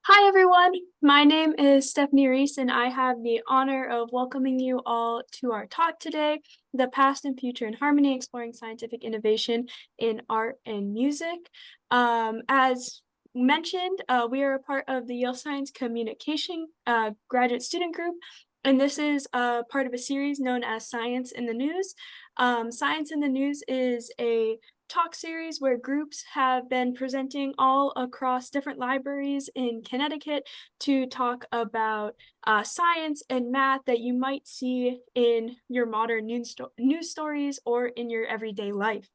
Hi, everyone. My name is Stephanie Reese, and I have the honor of welcoming you all to our talk today, The Past and Future in Harmony, Exploring Scientific Innovation in Art and Music. As mentioned, we are a part of the Yale Science Communication graduate student group, and this is part of a series known as Science in the News. Science in the News is a talk series where groups have been presenting all across different libraries in Connecticut to talk about science and math that you might see in your modern news stories or in your everyday life.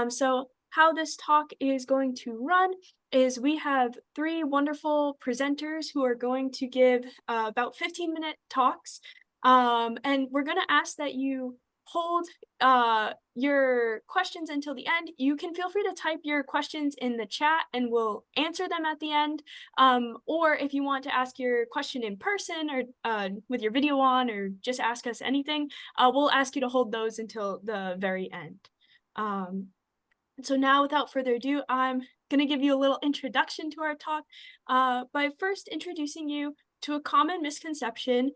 So how this talk is going to run is we have three wonderful presenters who are going to give about 15-minute talks. And we're going to ask that you hold your questions until the end. You can feel free to type your questions in the chat and we'll answer them at the end. Or if you want to ask your question in person or with your video on or just ask us anything, we'll ask you to hold those until the very end. So now, without further ado, I'm going to give you a little introduction to our talk by first introducing you to a common misconception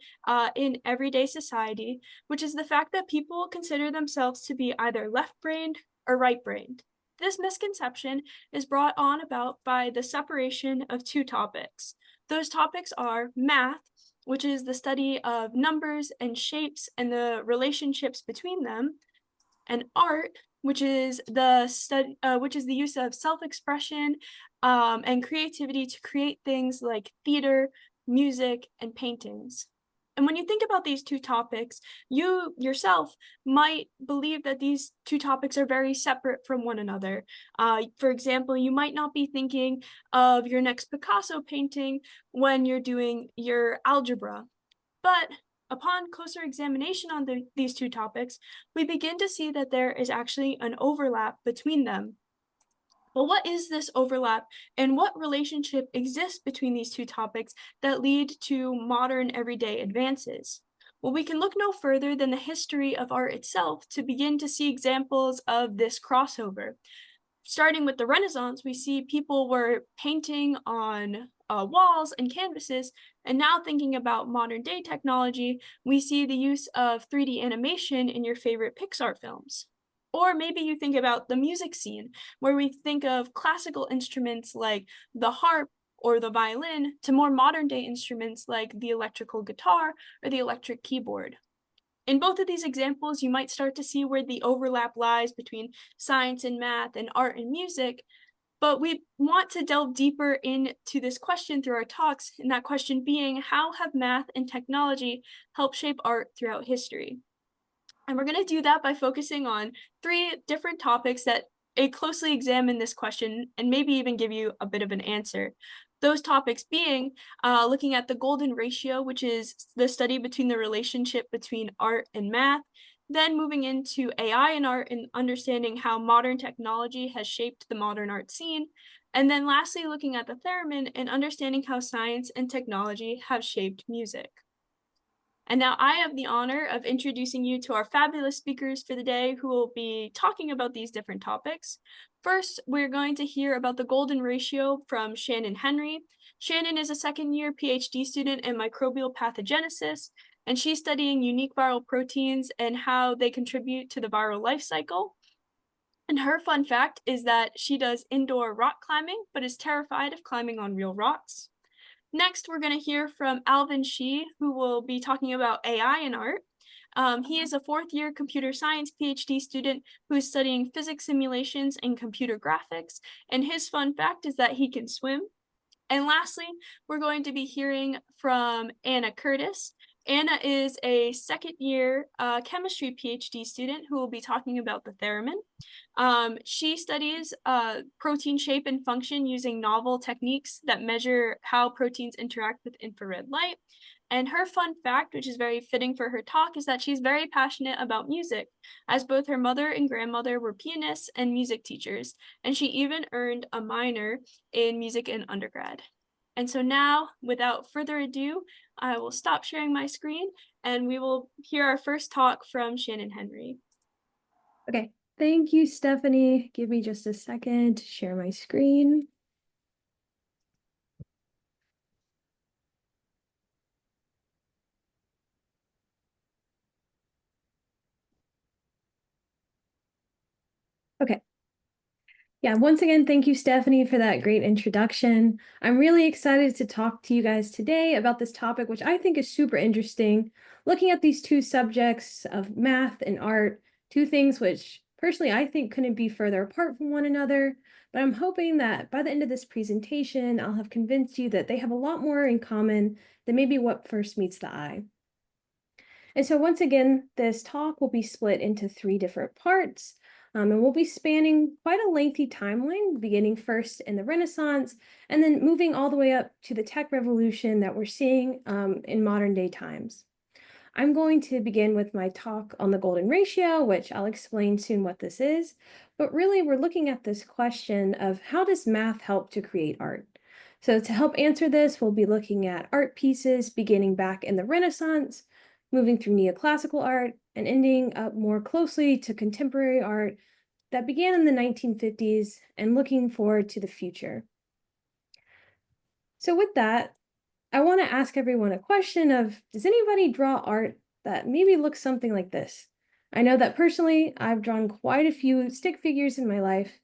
in everyday society, which is the fact that people consider themselves to be either left-brained or right-brained. This misconception is brought on about by the separation of two topics. Those topics are math, which is the study of numbers and shapes and the relationships between them, and art, which is the use of self-expression and creativity to create things like theater, music, and paintings. And when you think about these two topics, you yourself might believe that these two topics are very separate from one another. For example, you might not be thinking of your next Picasso painting when you're doing your algebra. But upon closer examination on these two topics, we begin to see that there is actually an overlap between them. Well, what is this overlap and what relationship exists between these two topics that lead to modern everyday advances? Well, we can look no further than the history of art itself to begin to see examples of this crossover. Starting with the Renaissance, we see people were painting on walls and canvases, and now thinking about modern day technology, we see the use of 3D animation in your favorite Pixar films. Or maybe you think about the music scene, where we think of classical instruments like the harp or the violin to more modern day instruments like the electrical guitar or the electric keyboard. In both of these examples, you might start to see where the overlap lies between science and math and art and music, but we want to delve deeper into this question through our talks, and that question being, how have math and technology helped shape art throughout history? And we're going to do that by focusing on three different topics that closely examine this question and maybe even give you a bit of an answer. Those topics being looking at the golden ratio, which is the study between the relationship between art and math, then moving into AI and art and understanding how modern technology has shaped the modern art scene, and then lastly looking at the theremin and understanding how science and technology have shaped music. And now I have the honor of introducing you to our fabulous speakers for the day who will be talking about these different topics. First, we're going to hear about the golden ratio from Shannon Henry. Shannon is a second-year Ph.D. student in microbial pathogenesis, and she's studying unique viral proteins and how they contribute to the viral life cycle. And her fun fact is that she does indoor rock climbing, but is terrified of climbing on real rocks. Next, we're going to hear from Alvin Shi, who will be talking about AI in art. He is a fourth-year computer science PhD student who is studying physics simulations and computer graphics, and his fun fact is that he can swim. And lastly, we're going to be hearing from Anna Curtis. Anna is a second-year chemistry PhD student who will be talking about the theremin. She studies protein shape and function using novel techniques that measure how proteins interact with infrared light. And her fun fact, which is very fitting for her talk, is that she's very passionate about music, as both her mother and grandmother were pianists and music teachers, and she even earned a minor in music in undergrad. And so now, without further ado, I will stop sharing my screen and we will hear our first talk from Shannon Henry. Okay, thank you, Stephanie. Give me just a second to share my screen. Yeah, once again, thank you, Stephanie, for that great introduction. I'm really excited to talk to you guys today about this topic, which I think is super interesting. Looking at these two subjects of math and art, two things which personally I think couldn't be further apart from one another. But I'm hoping that by the end of this presentation, I'll have convinced you that they have a lot more in common than maybe what first meets the eye. And so once again, this talk will be split into three different parts, and we'll be spanning quite a lengthy timeline, beginning first in the Renaissance, and then moving all the way up to the tech revolution that we're seeing in modern day times. I'm going to begin with my talk on the golden ratio, which I'll explain soon what this is, but really we're looking at this question of how does math help to create art? So to help answer this, we'll be looking at art pieces beginning back in the Renaissance, moving through neoclassical art, and ending up more closely to contemporary art that began in the 1950s and looking forward to the future. So with that, I want to ask everyone a question of, does anybody draw art that maybe looks something like this? I know that personally, I've drawn quite a few stick figures in my life,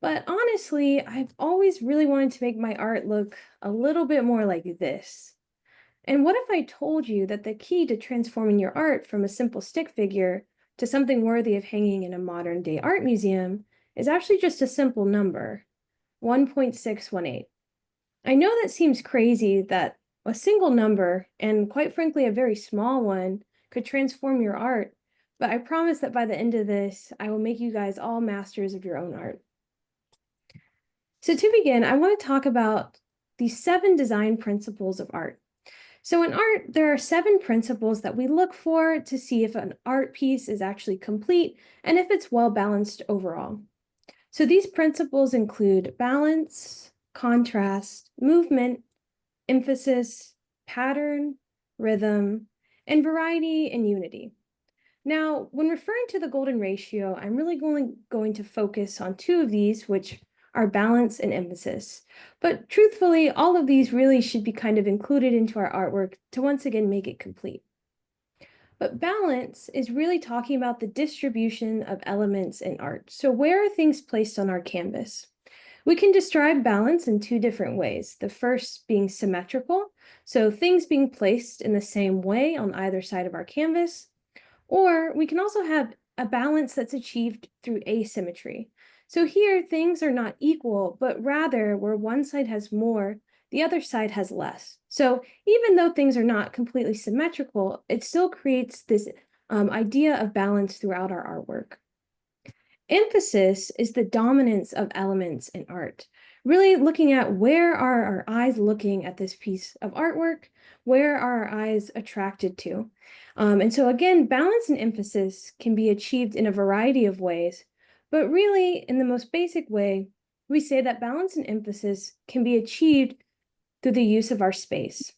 but honestly, I've always really wanted to make my art look a little bit more like this. And what if I told you that the key to transforming your art from a simple stick figure to something worthy of hanging in a modern day art museum is actually just a simple number, 1.618? I know that seems crazy that a single number, and quite frankly, a very small one, could transform your art, but I promise that by the end of this, I will make you guys all masters of your own art. So to begin, I want to talk about the 7 design principles of art. So in art, there are 7 principles that we look for to see if an art piece is actually complete and if it's well balanced overall. So these principles include balance, contrast, movement, emphasis, pattern, rhythm, and variety and unity. Now, when referring to the golden ratio, I'm really going to focus on 2 of these, which are balance and emphasis. But truthfully, all of these really should be kind of included into our artwork to once again make it complete. But balance is really talking about the distribution of elements in art. So where are things placed on our canvas? We can describe balance in 2 different ways. The first being symmetrical, so things being placed in the same way on either side of our canvas. Or we can also have a balance that's achieved through asymmetry. So here, things are not equal, but rather where one side has more, the other side has less. So even though things are not completely symmetrical, it still creates this idea of balance throughout our artwork. Emphasis is the dominance of elements in art, really looking at where are our eyes looking at this piece of artwork, where are our eyes attracted to. And so again, balance and emphasis can be achieved in a variety of ways, but really in the most basic way, we say that balance and emphasis can be achieved through the use of our space.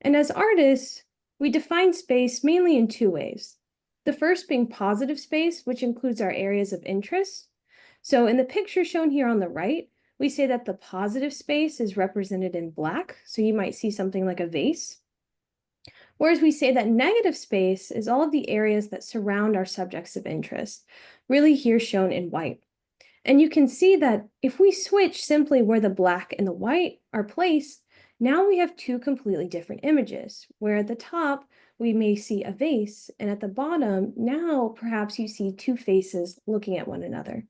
And as artists, we define space mainly in 2 ways. The first being positive space, which includes our areas of interest. So in the picture shown here on the right, we say that the positive space is represented in black. So you might see something like a vase. Whereas we say that negative space is all of the areas that surround our subjects of interest, really here shown in white. And you can see that if we switch simply where the black and the white are placed, now we have 2 completely different images, where at the top we may see a vase, and at the bottom, now perhaps you see 2 faces looking at one another.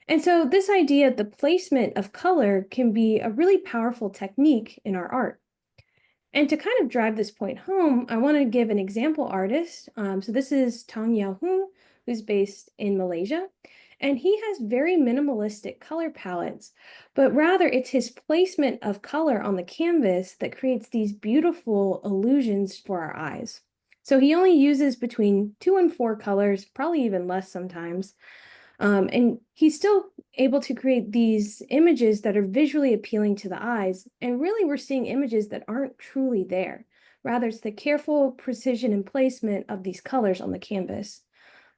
And so this idea of the placement of color can be a really powerful technique in our art. And to kind of drive this point home, I want to give an example artist. So this is Tang Yao Hu, who's based in Malaysia. And he has very minimalistic color palettes, but rather it's his placement of color on the canvas that creates these beautiful illusions for our eyes. So he only uses between 2 and 4 colors, probably even less sometimes. And he's still able to create these images that are visually appealing to the eyes. And really, we're seeing images that aren't truly there. Rather, it's the careful precision and placement of these colors on the canvas.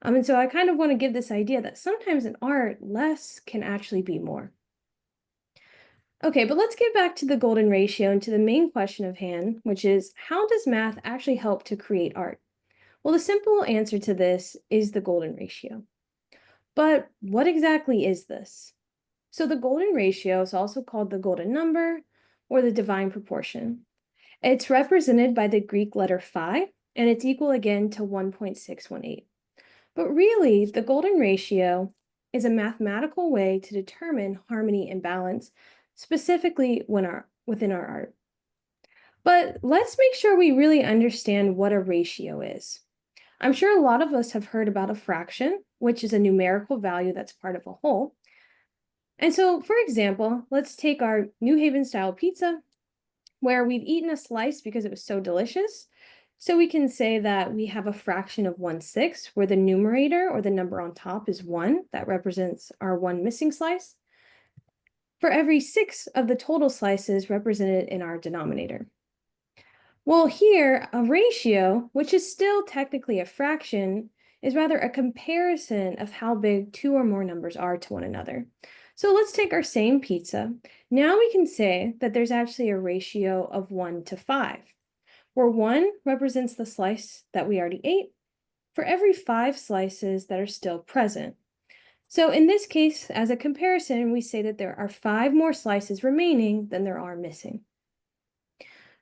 And so I kind of want to give this idea that sometimes in art, less can actually be more. Okay, but let's get back to the golden ratio and to the main question of hand, which is how does math actually help to create art? Well, the simple answer to this is the golden ratio. But what exactly is this? So the golden ratio is also called the golden number or the divine proportion. It's represented by the Greek letter phi, and it's equal again to 1.618. But really, the golden ratio is a mathematical way to determine harmony and balance, specifically within our art. But let's make sure we really understand what a ratio is. I'm sure a lot of us have heard about a fraction, which is a numerical value that's part of a whole. And so, for example, let's take our New Haven style pizza, where we've eaten a slice because it was so delicious. So we can say that we have a fraction of 1/6, where the numerator or the number on top is 1, that represents our one missing slice, for every 6 of the total slices represented in our denominator. Well, here, a ratio, which is still technically a fraction, is rather a comparison of how big two or more numbers are to one another. So let's take our same pizza. Now we can say that there's actually a ratio of 1 to 5, where 1 represents the slice that we already ate for every 5 slices that are still present. So in this case, as a comparison, we say that there are 5 more slices remaining than there are missing.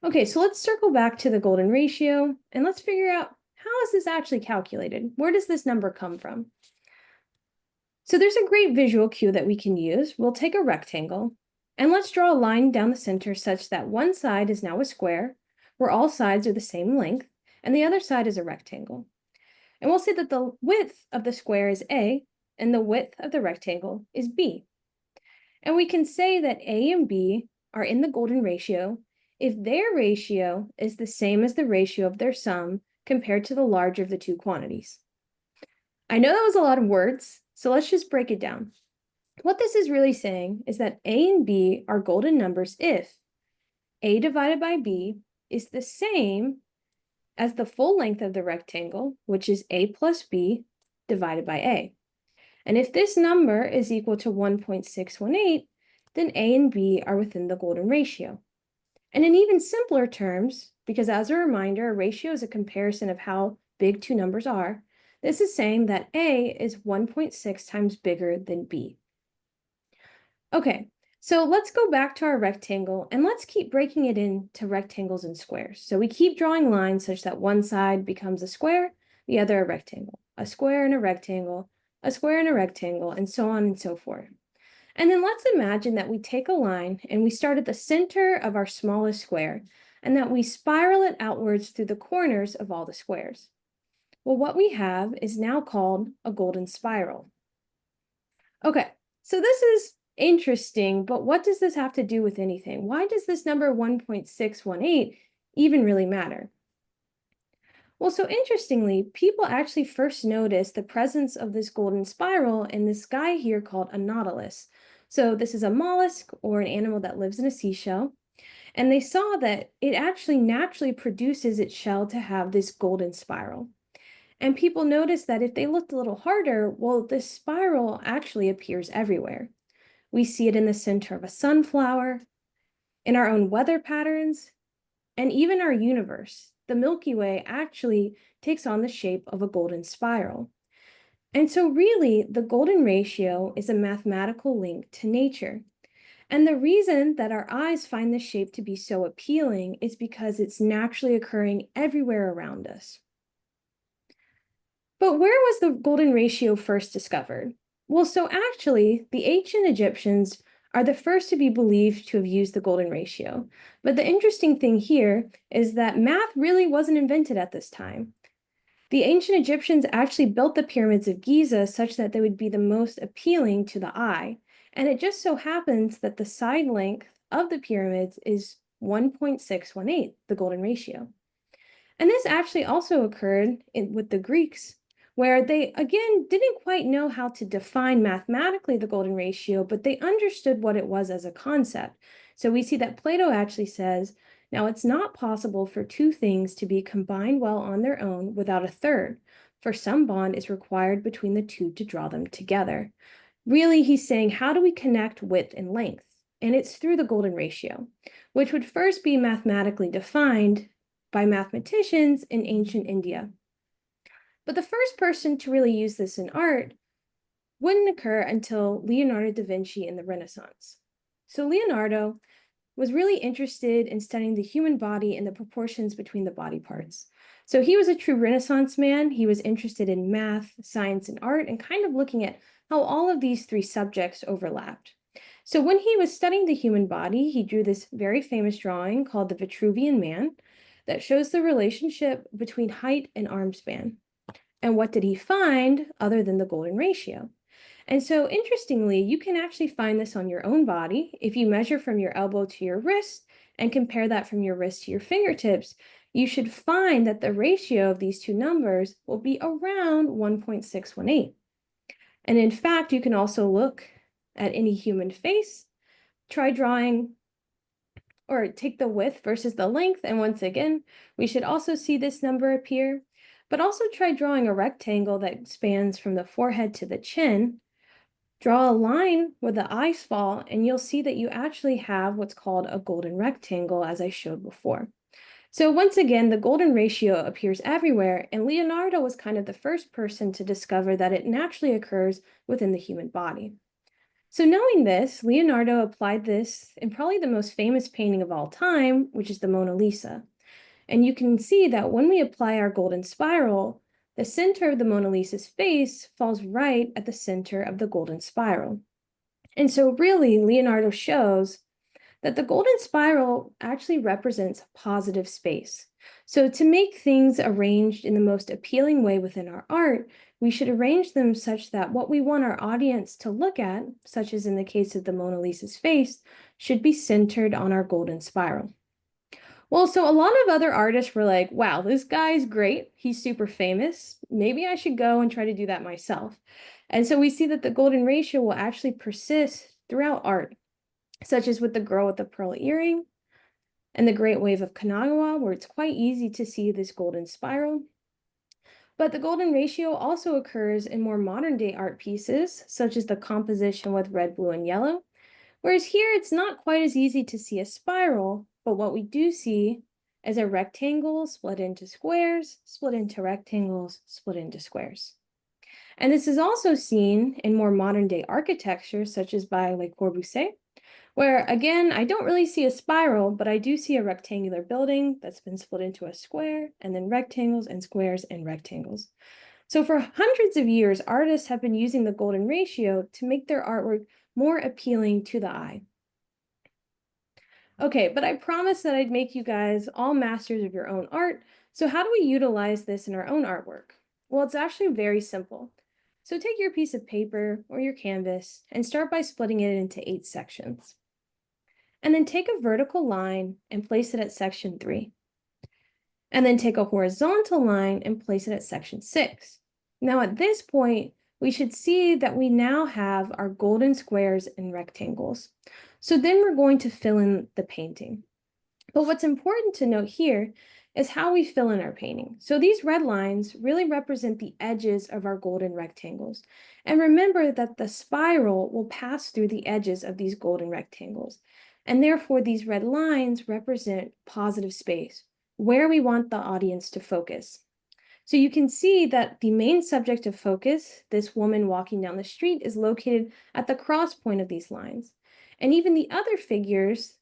Okay, so let's circle back to the golden ratio and let's figure out, how is this actually calculated? Where does this number come from? So there's a great visual cue that we can use. We'll take a rectangle and let's draw a line down the center such that one side is now a square, where all sides are the same length, and the other side is a rectangle. And we'll say that the width of the square is A and the width of the rectangle is B. And we can say that A and B are in the golden ratio if their ratio is the same as the ratio of their sum compared to the larger of the two quantities. I know that was a lot of words, so let's just break it down. What this is really saying is that A and B are golden numbers if A divided by B is the same as the full length of the rectangle, which is A plus B divided by A. And if this number is equal to 1.618, then A and B are within the golden ratio. And in even simpler terms, because as a reminder, a ratio is a comparison of how big two numbers are, this is saying that A is 1.6 times bigger than B. Okay, so let's go back to our rectangle and let's keep breaking it into rectangles and squares. So we keep drawing lines such that one side becomes a square, the other a rectangle, a square and a rectangle, a square and a rectangle, and so on and so forth. And then let's imagine that we take a line and we start at the center of our smallest square and that we spiral it outwards through the corners of all the squares. Well, what we have is now called a golden spiral. Okay, so this is interesting, but what does this have to do with anything? Why does this number 1.618 even really matter? Well, so interestingly, people actually first noticed the presence of this golden spiral in this guy here called a nautilus. So this is a mollusk or an animal that lives in a seashell. And they saw that it actually naturally produces its shell to have this golden spiral. And people noticed that if they looked a little harder, well, this spiral actually appears everywhere. We see it in the center of a sunflower, in our own weather patterns, and even our universe. The Milky Way actually takes on the shape of a golden spiral. And so really, the golden ratio is a mathematical link to nature. And the reason that our eyes find this shape to be so appealing is because it's naturally occurring everywhere around us. But where was the golden ratio first discovered? Well, so actually, the ancient Egyptians are the first to be believed to have used the golden ratio. But the interesting thing here is that math really wasn't invented at this time. The ancient Egyptians actually built the pyramids of Giza such that they would be the most appealing to the eye. And it just so happens that the side length of the pyramids is 1.618, the golden ratio. And this actually also occurred with the Greeks, where they, again, didn't quite know how to define mathematically the golden ratio, but they understood what it was as a concept. So we see that Plato actually says, now it's not possible for two things to be combined well on their own without a third, for some bond is required between the two to draw them together. Really, he's saying, how do we connect width and length? And it's through the golden ratio, which would first be mathematically defined by mathematicians in ancient India. But the first person to really use this in art wouldn't occur until Leonardo da Vinci in the Renaissance. So Leonardo was really interested in studying the human body and the proportions between the body parts. So he was a true Renaissance man. He was interested in math, science, and art, and kind of looking at how all of these three subjects overlapped. So when he was studying the human body, he drew this very famous drawing called the Vitruvian Man that shows the relationship between height and arm span. And what did he find other than the golden ratio? And so interestingly, you can actually find this on your own body. If you measure from your elbow to your wrist and compare that from your wrist to your fingertips, you should find that the ratio of these two numbers will be around 1.618. And in fact, you can also look at any human face, try drawing or take the width versus the length. And once again, we should also see this number appear, but also try drawing a rectangle that spans from the forehead to the chin. Draw a line where the eyes fall, and you'll see that you actually have what's called a golden rectangle, as I showed before. So once again, the golden ratio appears everywhere, and Leonardo was kind of the first person to discover that it naturally occurs within the human body. So knowing this, Leonardo applied this in probably the most famous painting of all time, which is the Mona Lisa. And you can see that when we apply our golden spiral, the center of the Mona Lisa's face falls right at the center of the golden spiral. And so really, Leonardo shows that the golden spiral actually represents positive space. So to make things arranged in the most appealing way within our art, we should arrange them such that what we want our audience to look at, such as in the case of the Mona Lisa's face, should be centered on our golden spiral. Well, so a lot of other artists were like, wow, this guy's great. He's super famous. Maybe I should go and try to do that myself. And so we see that the golden ratio will actually persist throughout art, such as with the girl with the pearl earring and the Great Wave of Kanagawa, where it's quite easy to see this golden spiral. But the golden ratio also occurs in more modern day art pieces, such as the composition with red, blue, and yellow. Whereas here, it's not quite as easy to see a spiral, but what we do see is a rectangle split into squares, split into rectangles, split into squares. And this is also seen in more modern day architecture, such as by Le Corbusier, where again, I don't really see a spiral, but I do see a rectangular building that's been split into a square, and then rectangles and squares and rectangles. So for hundreds of years, artists have been using the golden ratio to make their artwork more appealing to the eye. Okay, but I promised that I'd make you guys all masters of your own art. So how do we utilize this in our own artwork? Well, it's actually very simple. So take your piece of paper or your canvas and start by splitting it into 8 sections. And then take a vertical line and place it at section 3. And then take a horizontal line and place it at section 6. Now at this point, we should see that we now have our golden squares and rectangles. So then we're going to fill in the painting. But what's important to note here is how we fill in our painting. So these red lines really represent the edges of our golden rectangles. And remember that the spiral will pass through the edges of these golden rectangles. And therefore, these red lines represent positive space, where we want the audience to focus. So you can see that the main subject of focus, this woman walking down the street, is located at the cross point of these lines. And even the other figures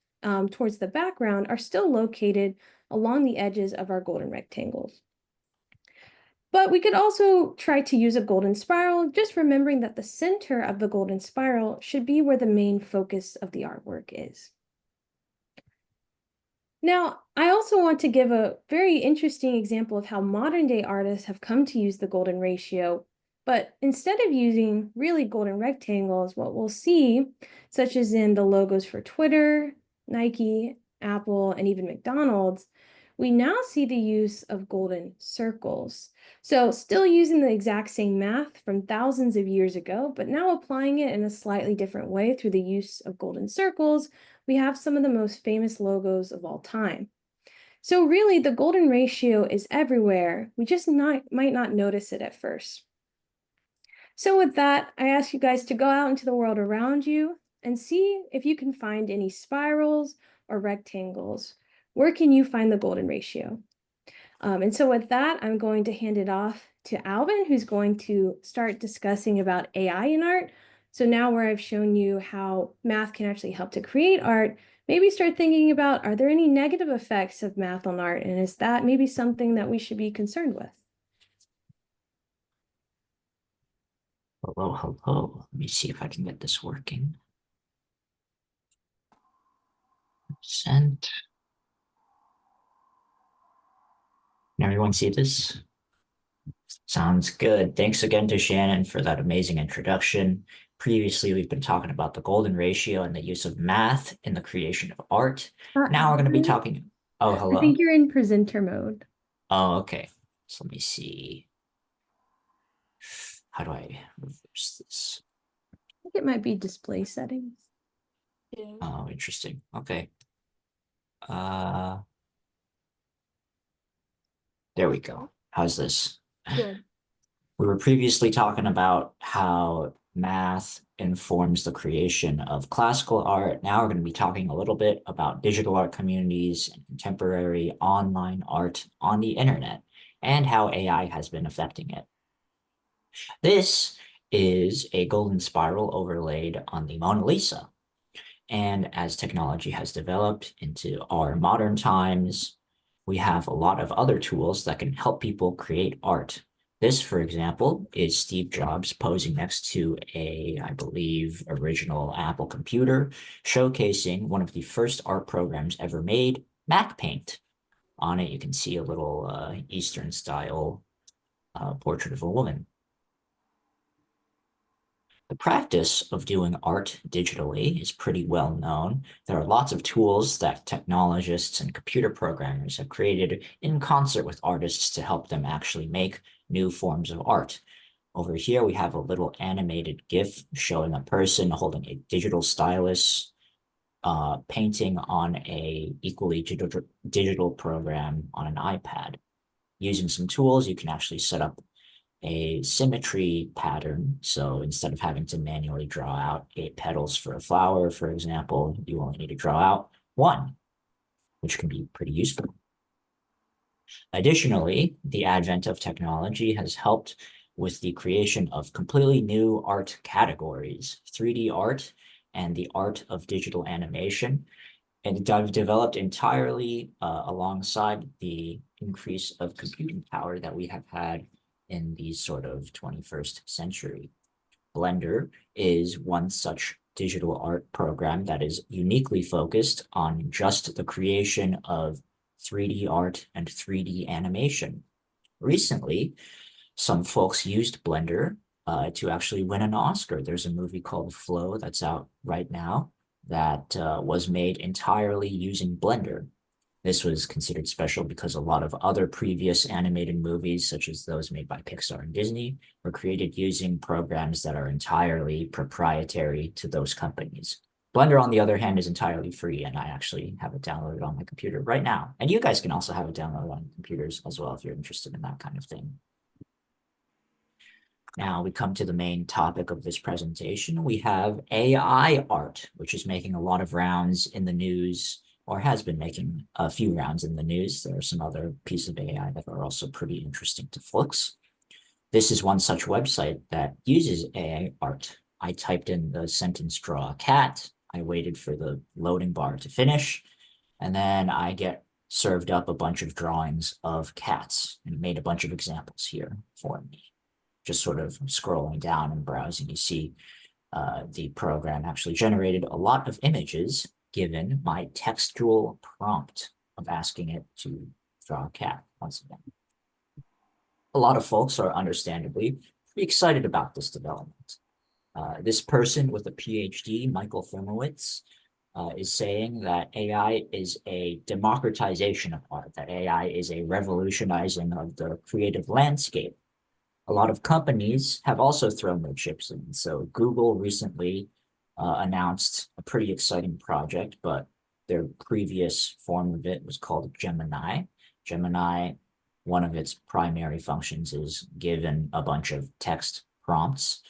towards the background are still located along the edges of our golden rectangles. But we could also try to use a golden spiral, just remembering that the center of the golden spiral should be where the main focus of the artwork is. Now, I also want to give a very interesting example of how modern day artists have come to use the golden ratio, but instead of using really golden rectangles, what we'll see, such as in the logos for Twitter, Nike, Apple, and even McDonald's, we now see the use of golden circles. So still using the exact same math from thousands of years ago, but now applying it in a slightly different way through the use of golden circles, we have some of the most famous logos of all time. So really, the golden ratio is everywhere. We just might not notice it at first. So with that, I ask you guys to go out into the world around you and see if you can find any spirals or rectangles. Where can you find the golden ratio? And so with that, I'm going to hand it off to Alvin, who's going to start discussing about AI in art. So now where I've shown you how math can actually help to create art, maybe start thinking about, are there any negative effects of math on art? And is that maybe something that we should be concerned with? Hello, hello. Let me see if I can get this working. Sent. Can everyone see this? Sounds good. Thanks again to Shannon for that amazing introduction. Previously, we've been talking about the golden ratio and the use of math in the creation of art. Now we're going to be talking. Oh, hello. I think you're in presenter mode. Oh, okay. So let me see. How do I reverse this? I think it might be display settings. Yeah. Oh, interesting. Okay. There we go. How's this? Good. We were previously talking about how math informs the creation of classical art. Now we're going to be talking a little bit about digital art communities and contemporary online art on the internet and how AI has been affecting it. This is a golden spiral overlaid on the Mona Lisa. And as technology has developed into our modern times, we have a lot of other tools that can help people create art. This, for example, is Steve Jobs posing next to a, I believe, original Apple computer, showcasing one of the first art programs ever made, Mac Paint. On it, you can see a little Eastern style portrait of a woman. The practice of doing art digitally is pretty well known. There are lots of tools that technologists and computer programmers have created in concert with artists to help them actually make new forms of art. Over here, we have a little animated GIF showing a person holding a digital stylus, painting on a equally digital program on an iPad. Using some tools, you can actually set up a symmetry pattern. So instead of having to manually draw out 8 petals for a flower, for example, you only need to draw out 1, which can be pretty useful. Additionally, the advent of technology has helped with the creation of completely new art categories, 3D art and the art of digital animation, and developed entirely alongside the increase of computing power that we have had in the sort of 21st century. Blender is one such digital art program that is uniquely focused on just the creation of 3D art and 3D animation. Recently, some folks used Blender to actually win an Oscar. There's a movie called Flow that's out right now that was made entirely using Blender. This was considered special because a lot of other previous animated movies, such as those made by Pixar and Disney, were created using programs that are entirely proprietary to those companies. Blender, on the other hand, is entirely free, and I actually have it downloaded on my computer right now. And you guys can also have it downloaded on computers as well if you're interested in that kind of thing. Now we come to the main topic of this presentation. We have AI art, which is making a lot of rounds in the news, or has been making a few rounds in the news. There are some other pieces of AI that are also pretty interesting to folks. This is one such website that uses AI art. I typed in the sentence "draw a cat." I waited for the loading bar to finish, and then I get served up a bunch of drawings of cats and made a bunch of examples here for me. Just sort of scrolling down and browsing, you see the program actually generated a lot of images given my textual prompt of asking it to draw a cat once again. A lot of folks are understandably pretty excited about this development. This person with a Ph.D., Michael Firmowitz, is saying that AI is a democratization of art, that AI is a revolutionizing of the creative landscape. A lot of companies have also thrown their chips in. So Google recently announced a pretty exciting project, but their previous form of it was called Gemini. Gemini, one of its primary functions is given a bunch of text prompts,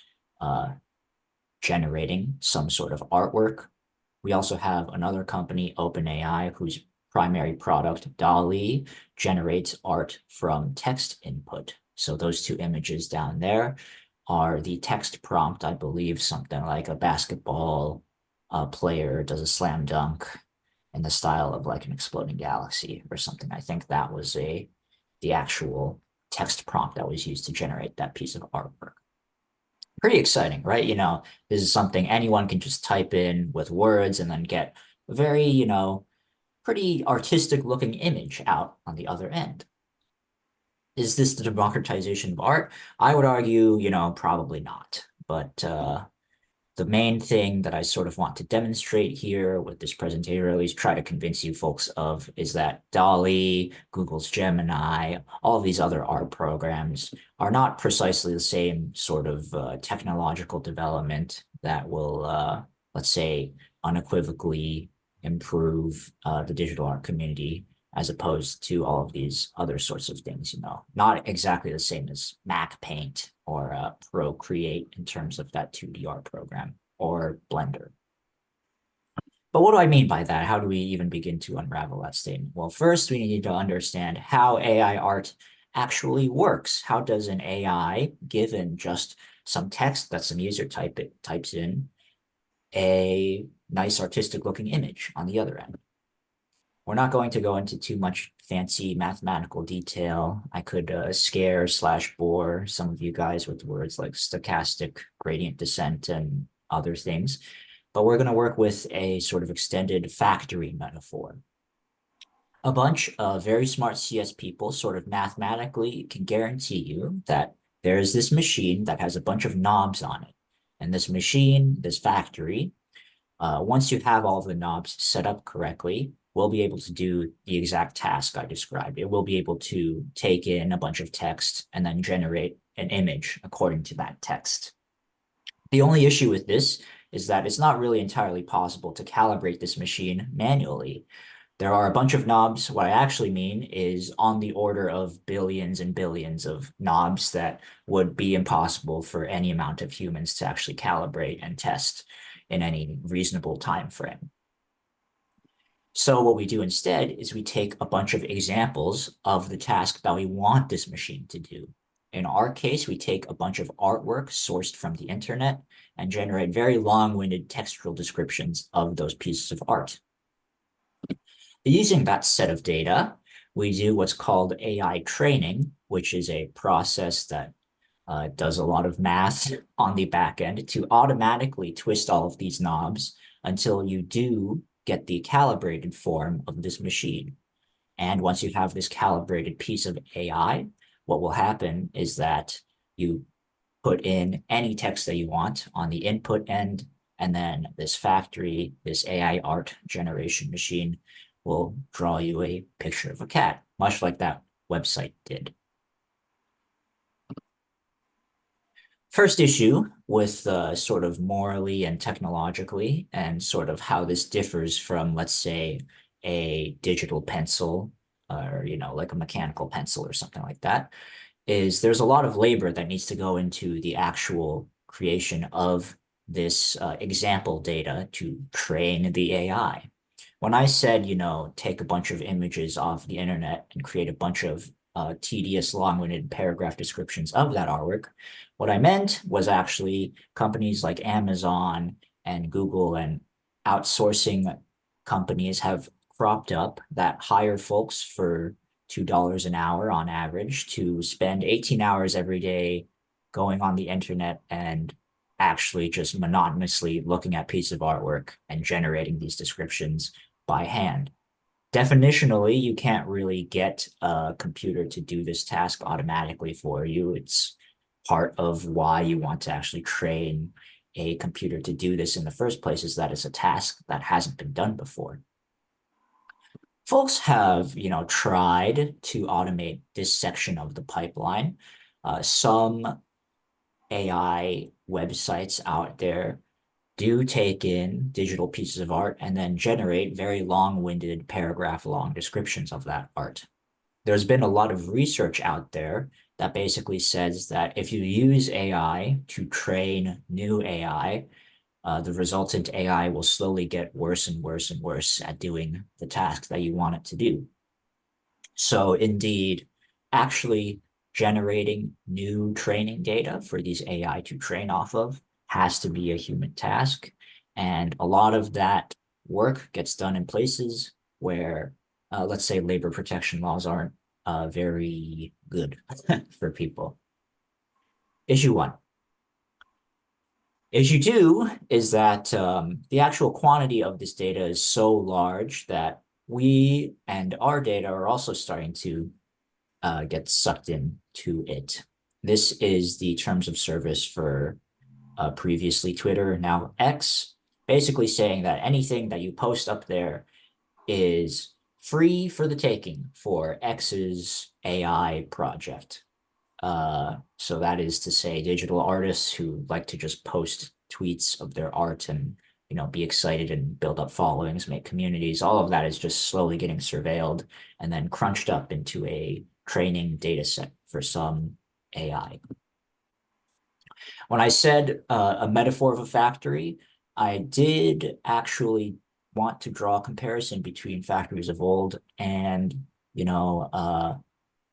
generating some sort of artwork. We also have another company, OpenAI, whose primary product, DALL-E, generates art from text input. So those two images down there are the text prompt, I believe, something like a basketball player does a slam dunk in the style of like an exploding galaxy or something. I think that was the actual text prompt that was used to generate that piece of artwork. Pretty exciting, right? You know, this is something anyone can just type in with words and then get a very, you know, pretty artistic looking image out on the other end. Is this the democratization of art? I would argue, you know, probably not. But the main thing that I sort of want to demonstrate here with this presentation, or at least try to convince you folks of, is that DALL-E, Google's Gemini, all of these other art programs are not precisely the same sort of technological development that will, let's say, unequivocally improve the digital art community, as opposed to all of these other sorts of things, you know, not exactly the same as Mac Paint or Procreate in terms of that 2D art program or Blender. But what do I mean by that? How do we even begin to unravel that statement? Well, first we need to understand how AI art actually works. How does an AI, given just some text that some user types in, a nice artistic looking image on the other end? We're not going to go into too much fancy mathematical detail. I could scare/bore some of you guys with words like stochastic gradient descent and other things, but we're going to work with a sort of extended factory metaphor. A bunch of very smart CS people sort of mathematically can guarantee you that there is this machine that has a bunch of knobs on it. And this machine, this factory, once you have all of the knobs set up correctly, we'll be able to do the exact task I described. It will be able to take in a bunch of text and then generate an image according to that text. The only issue with this is that it's not really entirely possible to calibrate this machine manually. There are a bunch of knobs. What I actually mean is on the order of billions and billions of knobs that would be impossible for any amount of humans to actually calibrate and test in any reasonable time frame. So what we do instead is we take a bunch of examples of the task that we want this machine to do. In our case, we take a bunch of artwork sourced from the internet and generate very long-winded textual descriptions of those pieces of art. Using that set of data, we do what's called AI training, which is a process that does a lot of math on the back end to automatically twist all of these knobs until you do get the calibrated form of this machine. And once you have this calibrated piece of AI, what will happen is that you put in any text that you want on the input end, and then this factory, this AI art generation machine, will draw you a picture of a cat, much like that website did. First issue with sort of morally and technologically and sort of how this differs from, let's say, a digital pencil or, you know, like a mechanical pencil or something like that, is there's a lot of labor that needs to go into the actual creation of this example data to train the AI. When I said, you know, take a bunch of images off the internet and create a bunch of tedious, long-winded paragraph descriptions of that artwork, what I meant was actually companies like Amazon and Google and outsourcing companies have cropped up that hire folks for $2 an hour on average to spend 18 hours every day going on the internet and actually just monotonously looking at pieces of artwork and generating these descriptions by hand. Definitionally, you can't really get a computer to do this task automatically for you. It's part of why you want to actually train a computer to do this in the first place, is that it's a task that hasn't been done before. Folks have, you know, tried to automate this section of the pipeline. Some AI websites out there do take in digital pieces of art and then generate very long-winded paragraph-long descriptions of that art. There's been a lot of research out there that basically says that if you use AI to train new AI, the resultant AI will slowly get worse and worse and worse at doing the task that you want it to do. So indeed, actually generating new training data for these AI to train off of has to be a human task. And a lot of that work gets done in places where, let's say, labor protection laws aren't very good for people. Issue 1. Issue 2 is that the actual quantity of this data is so large that we and our data are also starting to get sucked into it. This is the terms of service for previously Twitter, now X, basically saying that anything that you post up there is free for the taking for X's AI project. So that is to say digital artists who like to just post tweets of their art and, you know, be excited and build up followings, make communities. All of that is just slowly getting surveilled and then crunched up into a training data set for some AI. When I said a metaphor of a factory, I did actually want to draw a comparison between factories of old and, you know,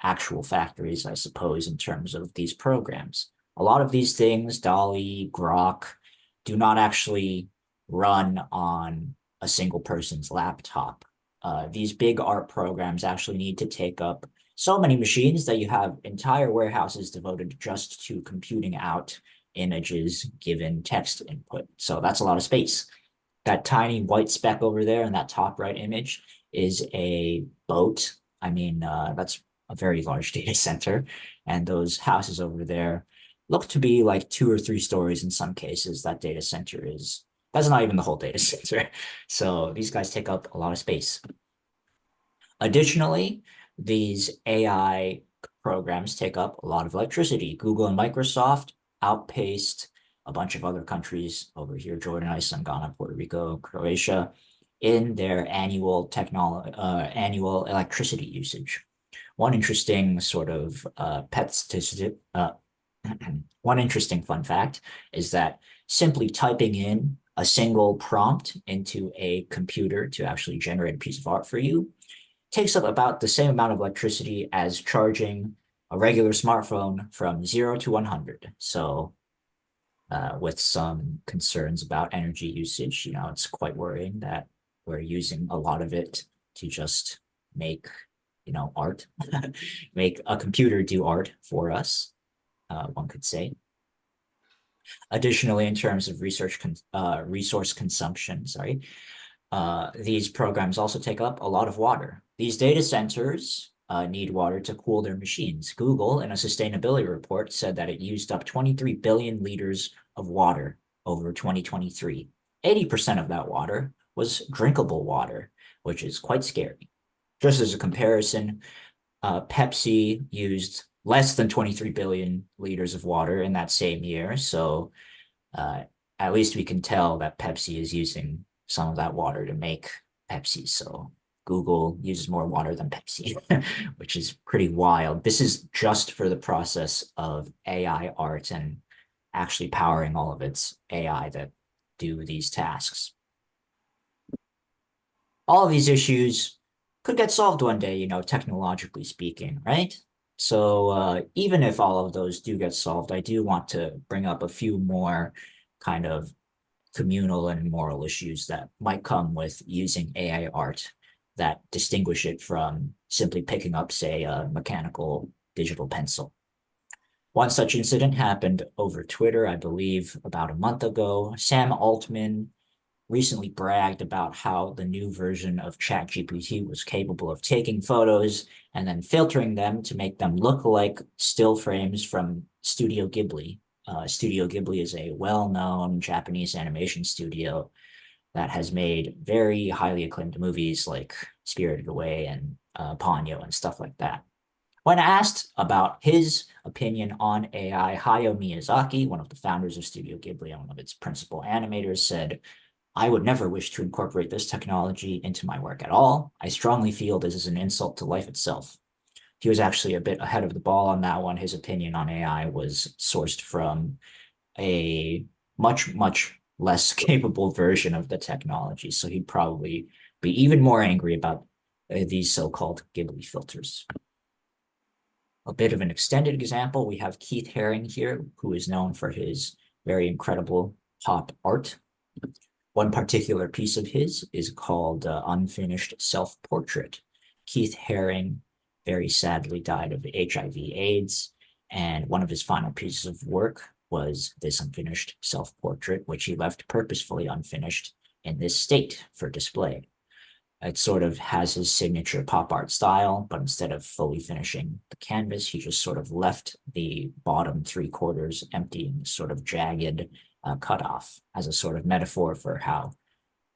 actual factories, I suppose, in terms of these programs. A lot of these things, DALL-E, Grok, do not actually run on a single person's laptop. These big art programs actually need to take up so many machines that you have entire warehouses devoted just to computing out images given text input. So that's a lot of space. That tiny white speck over there in that top right image is a boat. I mean, that's a very large data center. And those houses over there look to be like 2 or 3 stories in some cases. That data center is, that's not even the whole data center. So these guys take up a lot of space. Additionally, these AI programs take up a lot of electricity. Google and Microsoft outpaced a bunch of other countries over here, Jordan, Iceland, Ghana, Puerto Rico, Croatia, in their annual electricity usage. One interesting sort of one interesting fun fact is that simply typing in a single prompt into a computer to actually generate a piece of art for you takes up about the same amount of electricity as charging a regular smartphone from 0 to 100. So with some concerns about energy usage, you know, it's quite worrying that we're using a lot of it to just make, you know, art, make a computer do art for us, one could say. Additionally, in terms of resource consumption, these programs also take up a lot of water. These data centers need water to cool their machines. Google, in a sustainability report, said that it used up 23 billion liters of water over 2023. 80% of that water was drinkable water, which is quite scary. Just as a comparison, Pepsi used less than 23 billion liters of water in that same year. So at least we can tell that Pepsi is using some of that water to make Pepsi. So Google uses more water than Pepsi, which is pretty wild. This is just for the process of AI art and actually powering all of its AI that do these tasks. All of these issues could get solved one day, you know, technologically speaking, right? So even if all of those do get solved, I do want to bring up a few more kind of communal and moral issues that might come with using AI art that distinguish it from simply picking up, say, a mechanical digital pencil. One such incident happened over Twitter, I believe, about a month ago. Sam Altman recently bragged about how the new version of ChatGPT was capable of taking photos and then filtering them to make them look like still frames from Studio Ghibli. Studio Ghibli is a well-known Japanese animation studio that has made very highly acclaimed movies like Spirited Away and Ponyo and stuff like that. When asked about his opinion on AI, Hayao Miyazaki, one of the founders of Studio Ghibli and one of its principal animators, said, "I would never wish to incorporate this technology into my work at all. I strongly feel this is an insult to life itself." He was actually a bit ahead of the ball on that one. His opinion on AI was sourced from a much, much less capable version of the technology. So he'd probably be even more angry about these so-called Ghibli filters. a bit of an extended example, we have Keith Haring here, who is known for his very incredible pop art. One particular piece of his is called Unfinished Self-Portrait. Keith Haring very sadly died of HIV/AIDS, and one of his final pieces of work was this unfinished self-portrait, which he left purposefully unfinished in this state for display. It sort of has his signature pop art style, but instead of fully finishing the canvas, he just sort of left the bottom 3/4 empty and sort of jagged cutoff as a sort of metaphor for how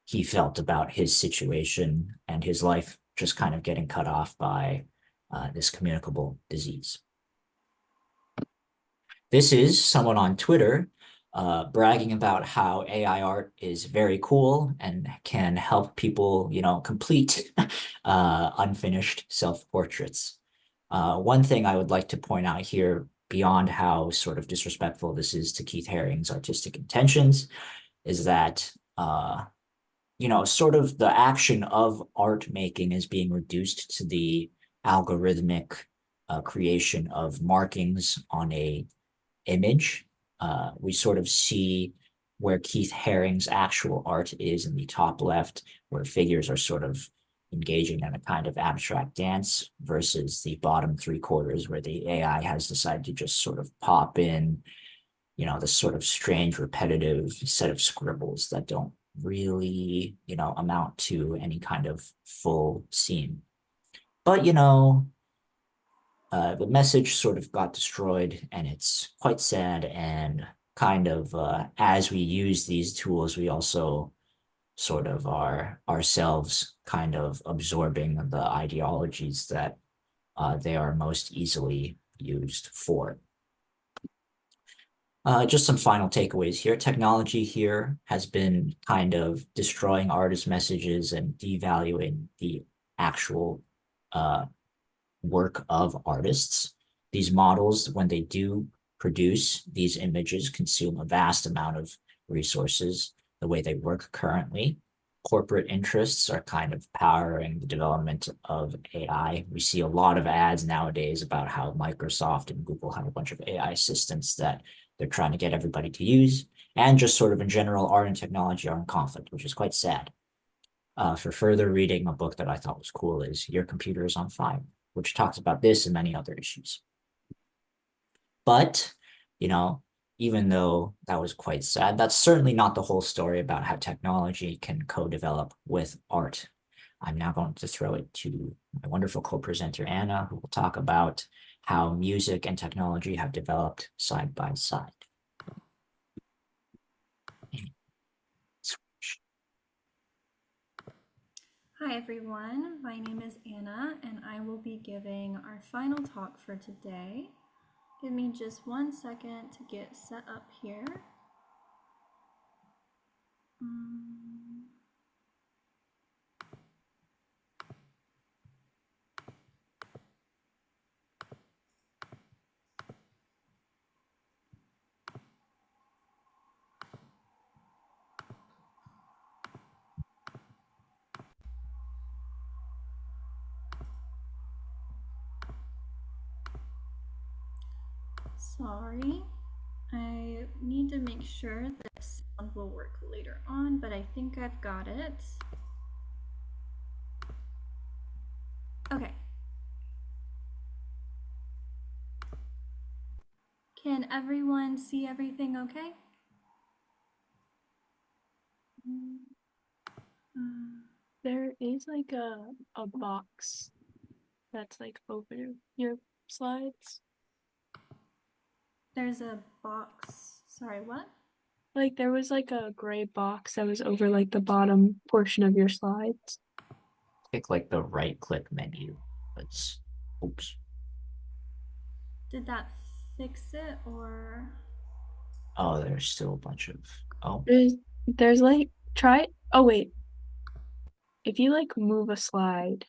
he felt about his situation and his life just kind of getting cut off by this communicable disease. This is someone on Twitter bragging about how AI art is very cool and can help people, complete unfinished self-portraits. One thing I would like to point out here, beyond how sort of disrespectful this is to Keith Haring's artistic intentions, is that, sort of the action of art making is being reduced to the algorithmic creation of markings on a image. We sort of see where Keith Haring's actual art is in the top left, where figures are sort of engaging in a kind of abstract dance, versus the bottom 3/4 where the AI has decided to just sort of pop in, this sort of strange, repetitive set of scribbles that don't really, amount to any kind of full scene. But, the message sort of got destroyed, and it's quite sad. And kind of as we use these tools, we also sort of are ourselves kind of absorbing the ideologies that they are most easily used for. Just some final takeaways here. Technology here has been kind of destroying artist messages and devaluing the actual work of artists. These models, when they do produce these images, consume a vast amount of resources the way they work currently. Corporate interests are kind of powering the development of AI. We see a lot of ads nowadays about how Microsoft and Google have a bunch of AI assistants that they're trying to get everybody to use. And just sort of in general, art and technology are in conflict, which is quite sad. For further reading, a book that I thought was cool is Your Computer is on Fire, which talks about this and many other issues. But, even though that was quite sad, that's certainly not the whole story about how technology can co-develop with art. I'm now going to throw it to my wonderful co-presenter, Anna, who will talk about how music and technology have developed side by side. Hi everyone, my name is Anna and I will be giving our final talk for today. Give me just 1 second to get set up here. Sorry, I need to make sure that sound will work later on, but I think I've got it. Okay. Can everyone see everything okay? There is like a box that's like over your slides. There's a box. Sorry, what? Like there was like a gray box that was over like the bottom portion of your slides. Pick like the right-click menu. Let's, oops. Did that fix it or? Oh, there's still a bunch of, oh. There's like try. Oh wait, if you like move a slide.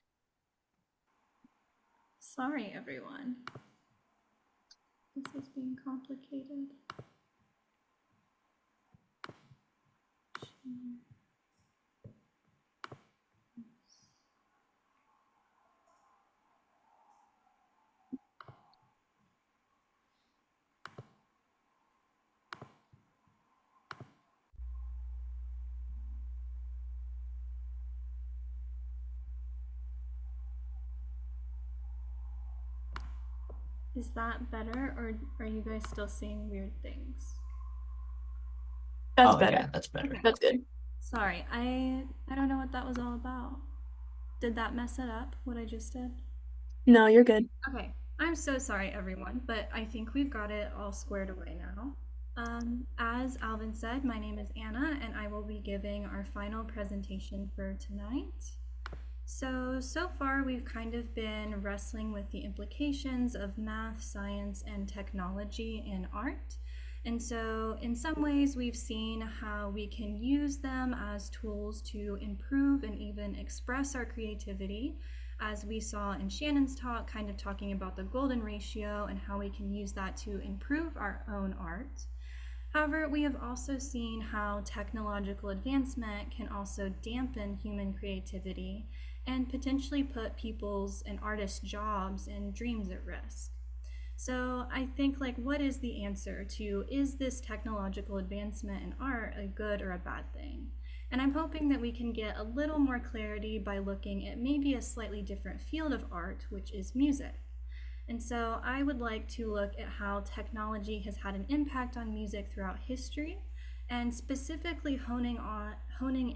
Sorry, everyone. This is being complicated. Is that better, or are you guys still seeing weird things? That's Oh, better. yeah, that's better. That's good. Sorry, I don't know what that was all about. Did that mess it up, what I just did? No, you're good. Okay, I'm so sorry, everyone, but I think we've got it all squared away now. As Alvin said, my name is Anna, and I will be giving our final presentation for tonight. So far we've kind of been wrestling with the implications of math, science, and technology in art. And so in some ways we've seen how we can use them as tools to improve and even express our creativity, as we saw in Shannon's talk, kind of talking about the golden ratio and how we can use that to improve our own art. However, we have also seen how technological advancement can also dampen human creativity and potentially put people's and artists' jobs and dreams at risk. So I think, like, what is the answer to, is this technological advancement in art a good or a bad thing? And I'm hoping that we can get a little more clarity by looking at maybe a slightly different field of art, which is music. And so I would like to look at how technology has had an impact on music throughout history, and specifically honing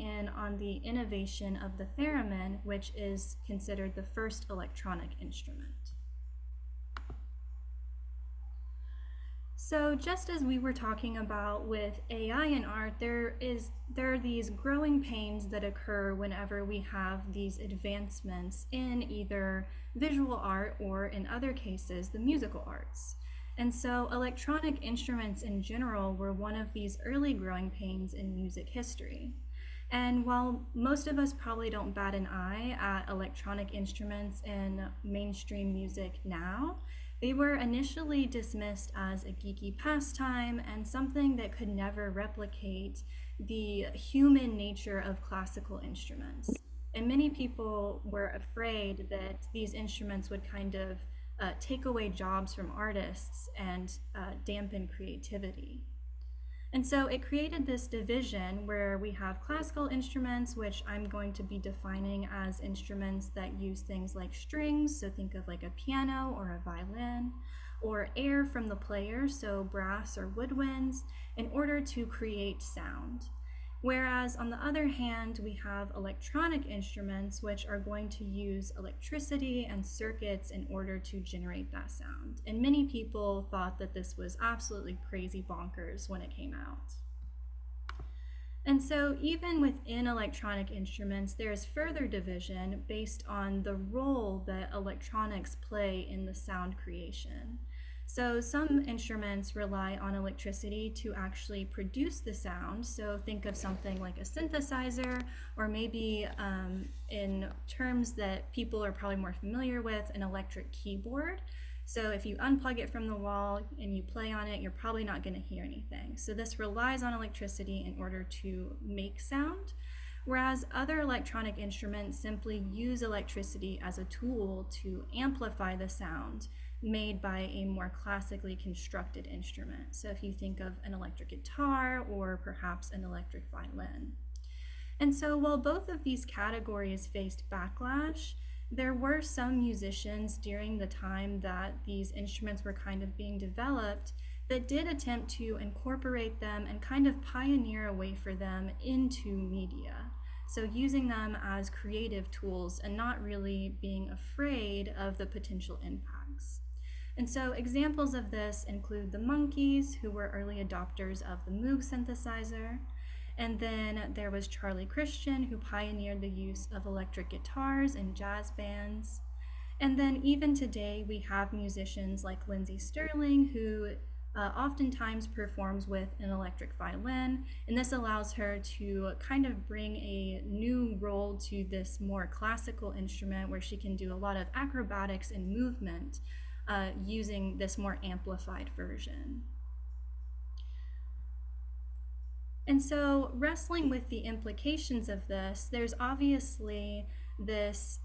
in on the innovation of the theremin, which is considered the first electronic instrument. So just as we were talking about with AI in art, there are these growing pains that occur whenever we have these advancements in either visual art or, in other cases, the musical arts. And so electronic instruments in general were one of these early growing pains in music history. And while most of us probably don't bat an eye at electronic instruments in mainstream music now, they were initially dismissed as a geeky pastime and something that could never replicate the human nature of classical instruments. And many people were afraid that these instruments would kind of take away jobs from artists and dampen creativity. And so it created this division where we have classical instruments, which I'm going to be defining as instruments that use things like strings, so think of like a piano or a violin, or air from the player, so brass or woodwinds, in order to create sound. Whereas on the other hand, we have electronic instruments, which are going to use electricity and circuits in order to generate that sound. And many people thought that this was absolutely crazy bonkers when it came out. And so even within electronic instruments, there is further division based on the role that electronics play in the sound creation. So some instruments rely on electricity to actually produce the sound. So think of something like a synthesizer, or maybe in terms that people are probably more familiar with, an electric keyboard. So if you unplug it from the wall and you play on it, you're probably not going to hear anything. So this relies on electricity in order to make sound. Whereas other electronic instruments simply use electricity as a tool to amplify the sound made by a more classically constructed instrument. So if you think of an electric guitar or perhaps an electric violin. And so while both of these categories faced backlash, there were some musicians during the time that these instruments were kind of being developed that did attempt to incorporate them and kind of pioneer a way for them into media. So using them as creative tools and not really being afraid of the potential impacts. And so examples of this include the Monkees, who were early adopters of the Moog synthesizer. And then there was Charlie Christian, who pioneered the use of electric guitars in jazz bands. And then even today, we have musicians like Lindsey Sterling, who oftentimes performs with an electric violin. And this allows her to kind of bring a new role to this more classical instrument, where she can do a lot of acrobatics and movement using this more amplified version. And so wrestling with the implications of this, there's obviously this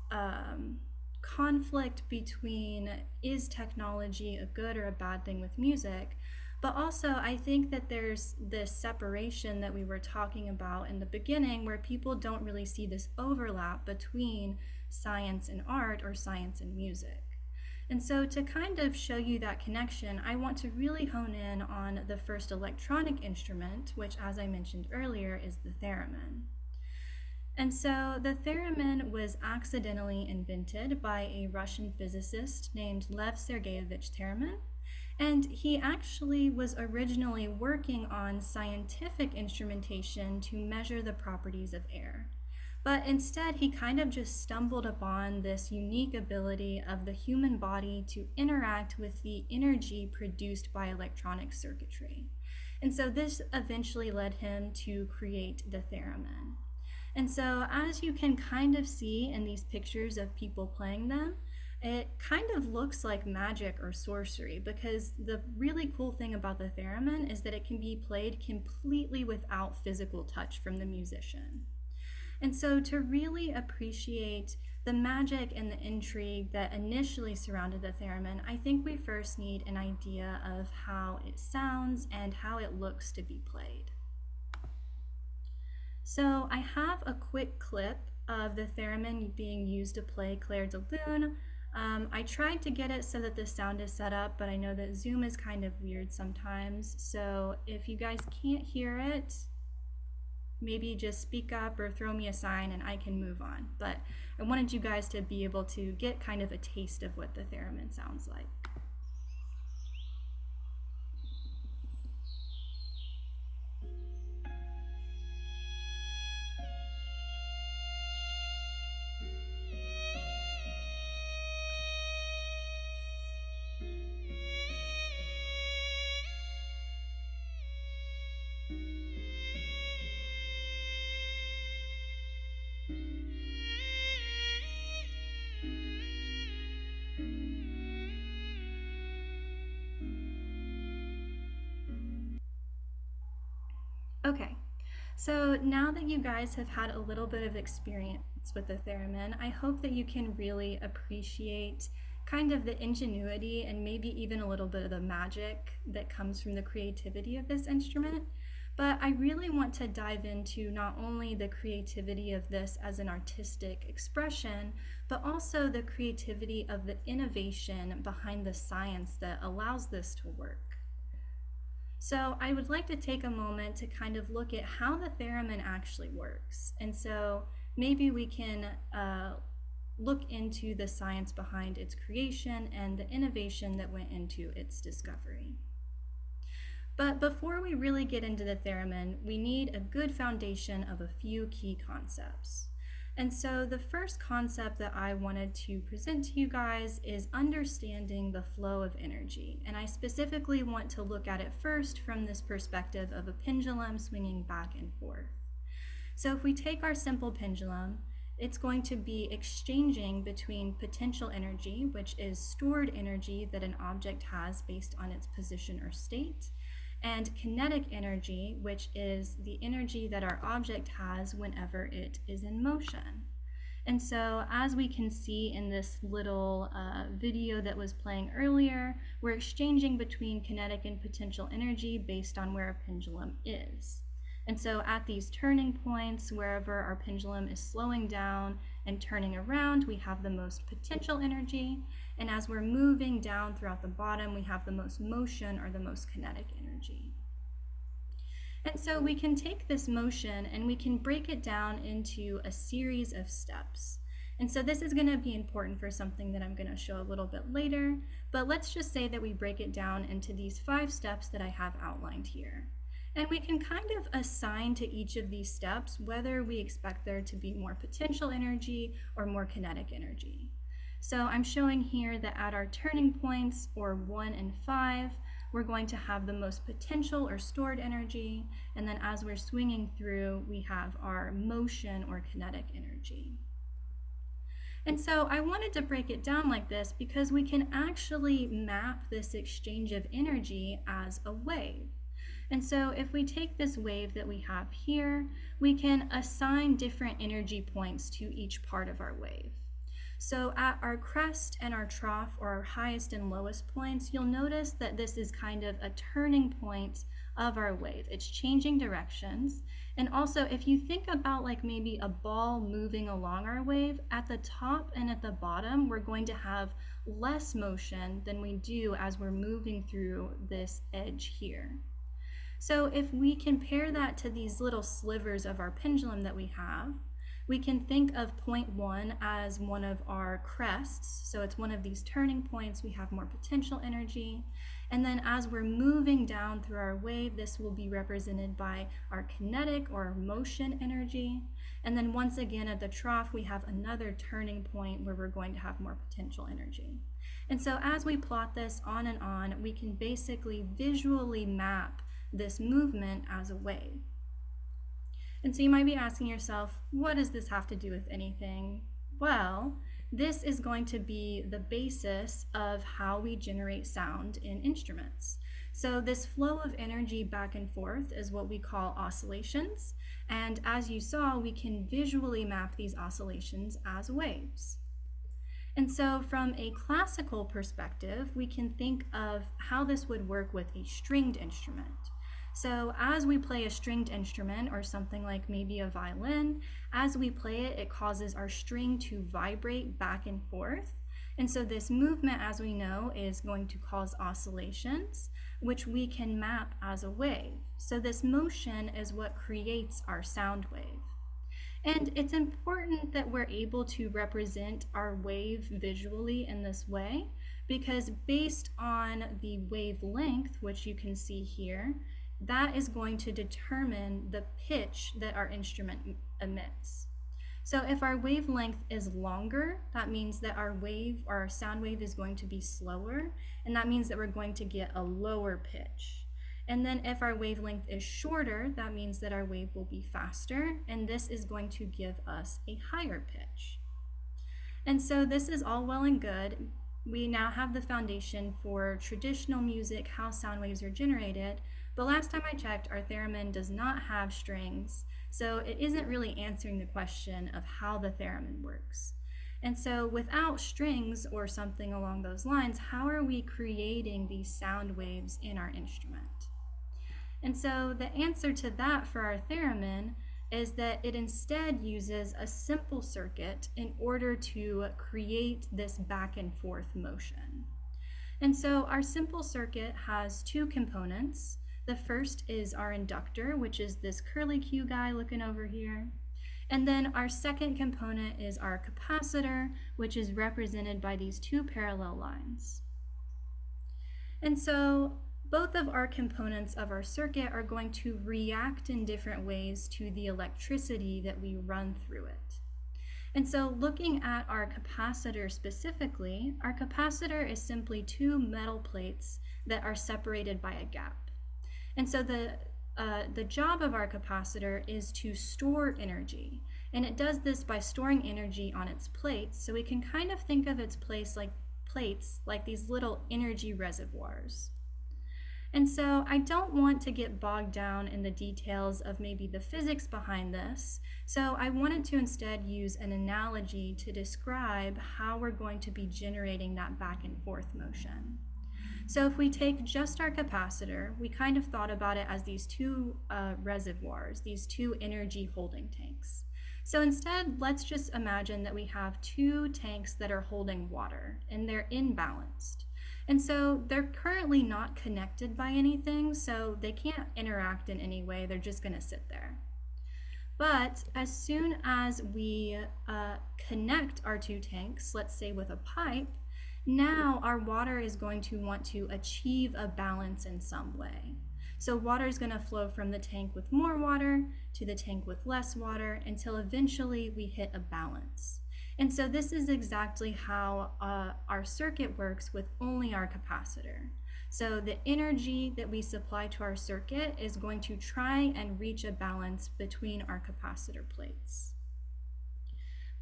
conflict between, is technology a good or a bad thing with music? But also I think that there's this separation that we were talking about in the beginning, where people don't really see this overlap between science and art or science and music. And so to kind of show you that connection, I want to really hone in on the first electronic instrument, which, as I mentioned earlier, is the theremin. And so the theremin was accidentally invented by a Russian physicist named Lev Sergeyevich Theremin. And he actually was originally working on scientific instrumentation to measure the properties of air. But instead, he kind of just stumbled upon this unique ability of the human body to interact with the energy produced by electronic circuitry. And so this eventually led him to create the theremin. And so as you can kind of see in these pictures of people playing them, it kind of looks like magic or sorcery, because the really cool thing about the theremin is that it can be played completely without physical touch from the musician. And so to really appreciate the magic and the intrigue that initially surrounded the theremin, I think we first need an idea of how it sounds and how it looks to be played. So I have a quick clip of the theremin being used to play Clair de Lune. I tried to get it so that the sound is set up, but I know that Zoom is kind of weird sometimes. So if you guys can't hear it, maybe just speak up or throw me a sign and I can move on. But I wanted you guys to be able to get kind of a taste of what the theremin sounds like. Okay, so now that you guys have had a little bit of experience with the theremin, I hope that you can really appreciate kind of the ingenuity and maybe even a little bit of the magic that comes from the creativity of this instrument. But I really want to dive into not only the creativity of this as an artistic expression, but also the creativity of the innovation behind the science that allows this to work. So I would like to take a moment to kind of look at how the theremin actually works. And so maybe we can look into the science behind its creation and the innovation that went into its discovery. But before we really get into the theremin, we need a good foundation of a few key concepts. And so the first concept that I wanted to present to you guys is understanding the flow of energy. And I specifically want to look at it first from this perspective of a pendulum swinging back and forth. So if we take our simple pendulum, it's going to be exchanging between potential energy, which is stored energy that an object has based on its position or state, and kinetic energy, which is the energy that our object has whenever it is in motion. And so as we can see in this little video that was playing earlier, we're exchanging between kinetic and potential energy based on where a pendulum is. And so at these turning points, wherever our pendulum is slowing down and turning around, we have the most potential energy. And as we're moving down throughout the bottom, we have the most motion or the most kinetic energy. And so we can take this motion and we can break it down into a series of steps. And so this is going to be important for something that I'm going to show a little bit later, but let's just say that we break it down into these 5 steps that I have outlined here. And we can kind of assign to each of these steps whether we expect there to be more potential energy or more kinetic energy. So I'm showing here that at our turning points, or 1 and 5, we're going to have the most potential or stored energy, and then as we're swinging through, we have our motion or kinetic energy. And so I wanted to break it down like this because we can actually map this exchange of energy as a wave. And so if we take this wave that we have here, we can assign different energy points to each part of our wave. So at our crest and our trough, or our highest and lowest points, you'll notice that this is kind of a turning point of our wave. It's changing directions. And also, if you think about like maybe a ball moving along our wave, at the top and at the bottom, we're going to have less motion than we do as we're moving through this edge here. So if we compare that to these little slivers of our pendulum that we have, we can think of point 1 as one of our crests. So it's one of these turning points. We have more potential energy. And then as we're moving down through our wave, this will be represented by our kinetic or motion energy. And then once again at the trough, we have another turning point where we're going to have more potential energy. And so as we plot this on and on, we can basically visually map this movement as a wave. And so you might be asking yourself, what does this have to do with anything? Well, this is going to be the basis of how we generate sound in instruments. So this flow of energy back and forth is what we call oscillations. And as you saw, we can visually map these oscillations as waves. And so from a classical perspective, we can think of how this would work with a stringed instrument. So as we play a stringed instrument or something like maybe a violin, as we play it, it causes our string to vibrate back and forth. And so this movement, as we know, is going to cause oscillations, which we can map as a wave. So this motion is what creates our sound wave. And it's important that we're able to represent our wave visually in this way, because based on the wavelength, which you can see here, that is going to determine the pitch that our instrument emits. So if our wavelength is longer, that means that our wave or our sound wave is going to be slower, and that means that we're going to get a lower pitch. And then if our wavelength is shorter, that means that our wave will be faster, and this is going to give us a higher pitch. And so this is all well and good. We now have the foundation for traditional music, how sound waves are generated. But last time I checked, our theremin does not have strings, so it isn't really answering the question of how the theremin works. And so without strings or something along those lines, how are we creating these sound waves in our instrument? And so the answer to that for our theremin is that it instead uses a simple circuit in order to create this back and forth motion. And so our simple circuit has two components. The first is our inductor, which is this curly Q guy looking over here. And then our second component is our capacitor, which is represented by these two parallel lines. And so both of our components of our circuit are going to react in different ways to the electricity that we run through it. And so looking at our capacitor specifically, our capacitor is simply two metal plates that are separated by a gap. And so the job of our capacitor is to store energy, and it does this by storing energy on its plates. So we can kind of think of its plates like these little energy reservoirs. And so I don't want to get bogged down in the details of maybe the physics behind this. So I wanted to instead use an analogy to describe how we're going to be generating that back and forth motion. So if we take just our capacitor, we kind of thought about it as these two reservoirs, these two energy holding tanks. So instead, let's just imagine that we have two tanks that are holding water, and they're imbalanced. And so they're currently not connected by anything, so they can't interact in any way. They're just going to sit there. But as soon as we connect our two tanks, let's say with a pipe, now our water is going to want to achieve a balance in some way. So water is going to flow from the tank with more water to the tank with less water until eventually we hit a balance. And so this is exactly how our circuit works with only our capacitor. So the energy that we supply to our circuit is going to try and reach a balance between our capacitor plates.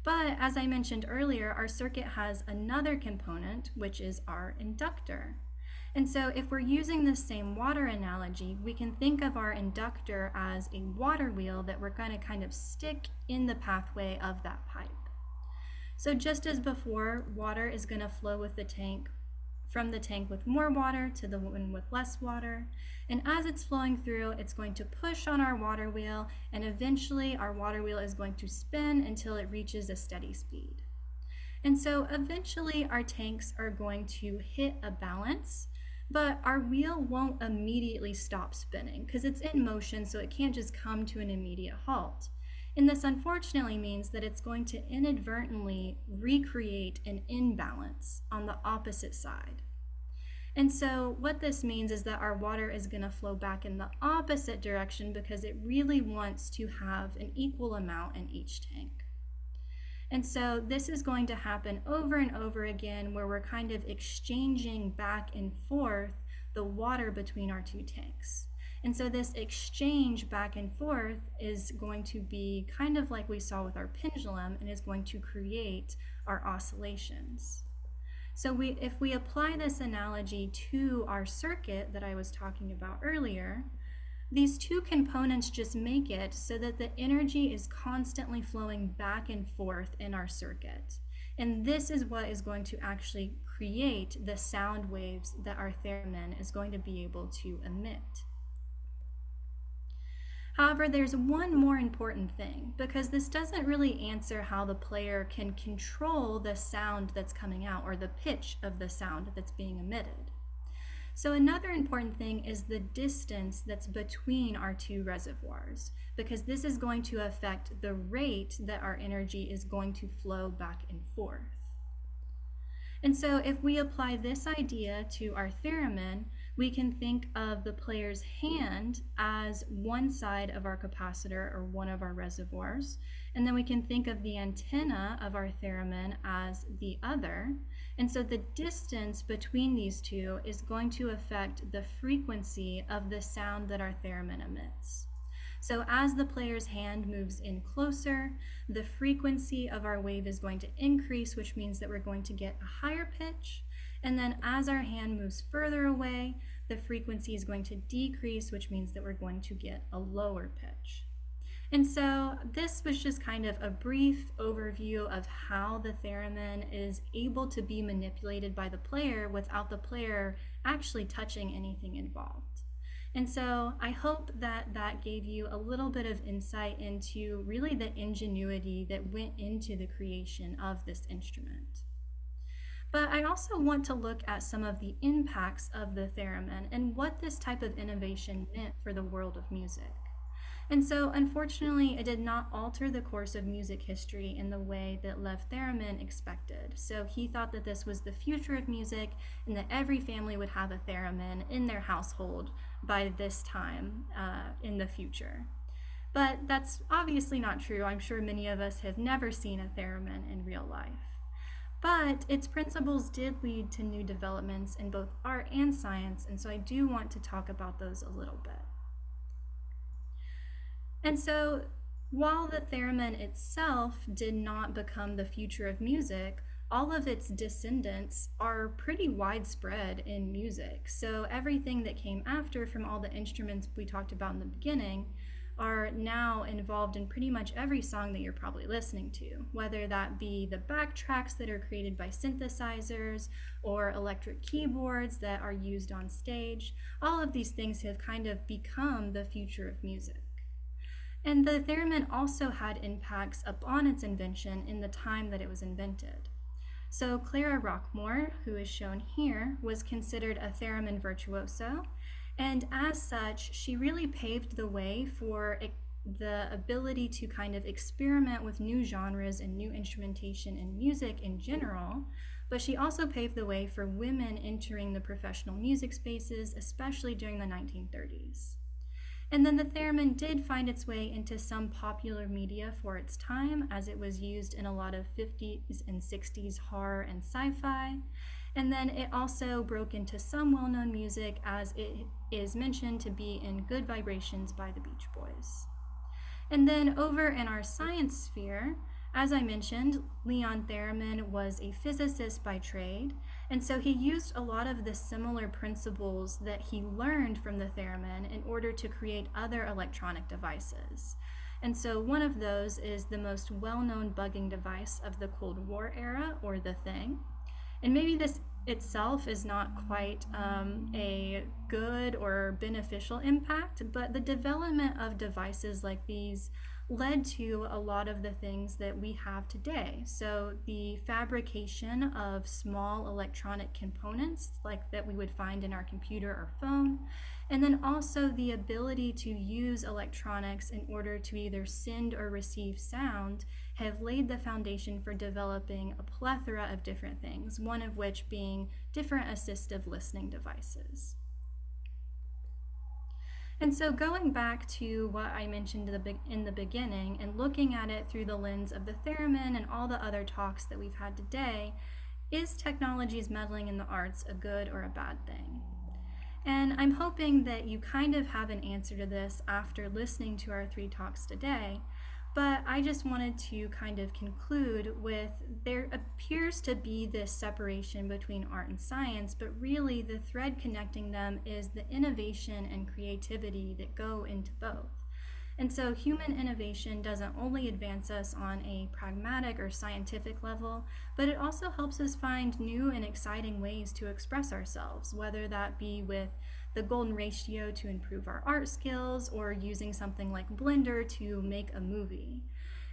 But as I mentioned earlier, our circuit has another component, which is our inductor. And so if we're using this same water analogy, we can think of our inductor as a water wheel that we're going to kind of stick in the pathway of that pipe. So just as before, water is going to flow with the tank from the tank with more water to the one with less water. And as it's flowing through, it's going to push on our water wheel, and eventually our water wheel is going to spin until it reaches a steady speed. And so eventually our tanks are going to hit a balance, but our wheel won't immediately stop spinning because it's in motion, so it can't just come to an immediate halt. And this unfortunately means that it's going to inadvertently recreate an imbalance on the opposite side. And so what this means is that our water is going to flow back in the opposite direction because it really wants to have an equal amount in each tank. And so this is going to happen over and over again, where we're kind of exchanging back and forth the water between our two tanks. And so this exchange back and forth is going to be kind of like we saw with our pendulum, and is going to create our oscillations. So if we apply this analogy to our circuit that I was talking about earlier, these two components just make it so that the energy is constantly flowing back and forth in our circuit. And this is what is going to actually create the sound waves that our theremin is going to be able to emit. However, there's one more important thing, because this doesn't really answer how the player can control the sound that's coming out, or the pitch of the sound that's being emitted. So another important thing is the distance that's between our two reservoirs, because this is going to affect the rate that our energy is going to flow back and forth. And so if we apply this idea to our theremin, we can think of the player's hand as one side of our capacitor, or one of our reservoirs, and then we can think of the antenna of our theremin as the other. And so the distance between these two is going to affect the frequency of the sound that our theremin emits. So as the player's hand moves in closer, the frequency of our wave is going to increase, which means that we're going to get a higher pitch. And then as our hand moves further away, the frequency is going to decrease, which means that we're going to get a lower pitch. And so this was just kind of a brief overview of how the theremin is able to be manipulated by the player without the player actually touching anything involved. And so I hope that that gave you a little bit of insight into really the ingenuity that went into the creation of this instrument. But I also want to look at some of the impacts of the theremin and what this type of innovation meant for the world of music. And so unfortunately, it did not alter the course of music history in the way that Lev Theremin expected. So he thought that this was the future of music, and that every family would have a theremin in their household by this time in the future. But that's obviously not true. I'm sure many of us have never seen a theremin in real life. But its principles did lead to new developments in both art and science, and so I do want to talk about those a little bit. And so while the theremin itself did not become the future of music, all of its descendants are pretty widespread in music. So everything that came after, from all the instruments we talked about in the beginning, are now involved in pretty much every song that you're probably listening to, whether that be the backtracks that are created by synthesizers or electric keyboards that are used on stage. All of these things have kind of become the future of music. And the theremin also had impacts upon its invention in the time that it was invented. So Clara Rockmore, who is shown here, was considered a theremin virtuoso, and as such, she really paved the way for the ability to kind of experiment with new genres and new instrumentation in music in general, but she also paved the way for women entering the professional music spaces, especially during the 1930s. And then the theremin did find its way into some popular media for its time, as it was used in a lot of 50s and 60s horror and sci-fi. And then it also broke into some well-known music, as it is mentioned to be in Good Vibrations by the Beach Boys. And then over in our science sphere, as I mentioned, Leon Theremin was a physicist by trade, and so he used a lot of the similar principles that he learned from the theremin in order to create other electronic devices. And so one of those is the most well-known bugging device of the Cold War era, or the Thing. And maybe this itself is not quite a good or beneficial impact, but the development of devices like these led to a lot of the things that we have today. So the fabrication of small electronic components like that we would find in our computer or phone, and then also the ability to use electronics in order to either send or receive sound have laid the foundation for developing a plethora of different things, one of which being different assistive listening devices. And so going back to what I mentioned in the beginning and looking at it through the lens of the theremin and all the other talks that we've had today, is technology's meddling in the arts a good or a bad thing? And I'm hoping that you kind of have an answer to this after listening to our 3 talks today. But I just wanted to kind of conclude with there appears to be this separation between art and science, but really the thread connecting them is the innovation and creativity that go into both. And so human innovation doesn't only advance us on a pragmatic or scientific level, but it also helps us find new and exciting ways to express ourselves, whether that be with the golden ratio to improve our art skills or using something like Blender to make a movie.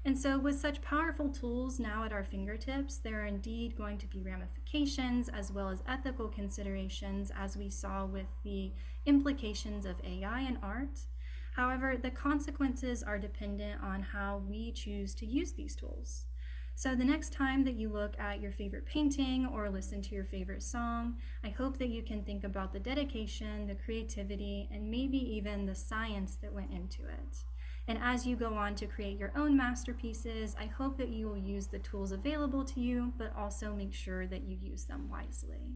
And so with such powerful tools now at our fingertips, there are indeed going to be ramifications as well as ethical considerations, as we saw with the implications of AI in art. However, the consequences are dependent on how we choose to use these tools. So the next time that you look at your favorite painting or listen to your favorite song, I hope that you can think about the dedication, the creativity, and maybe even the science that went into it. And as you go on to create your own masterpieces, I hope that you will use the tools available to you, but also make sure that you use them wisely.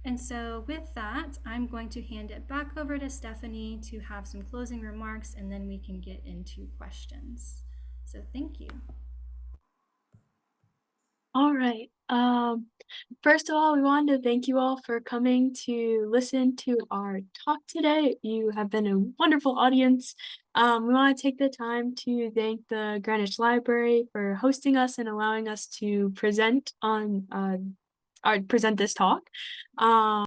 And so with that, I'm going to hand it back over to Stephanie to have some closing remarks, and then we can get into questions. So thank you. All right. First of all, we wanted to thank you all for coming to listen to our talk today. You have been a wonderful audience. We want to take the time to thank the Greenwich Library for hosting us and allowing us to present on present this talk.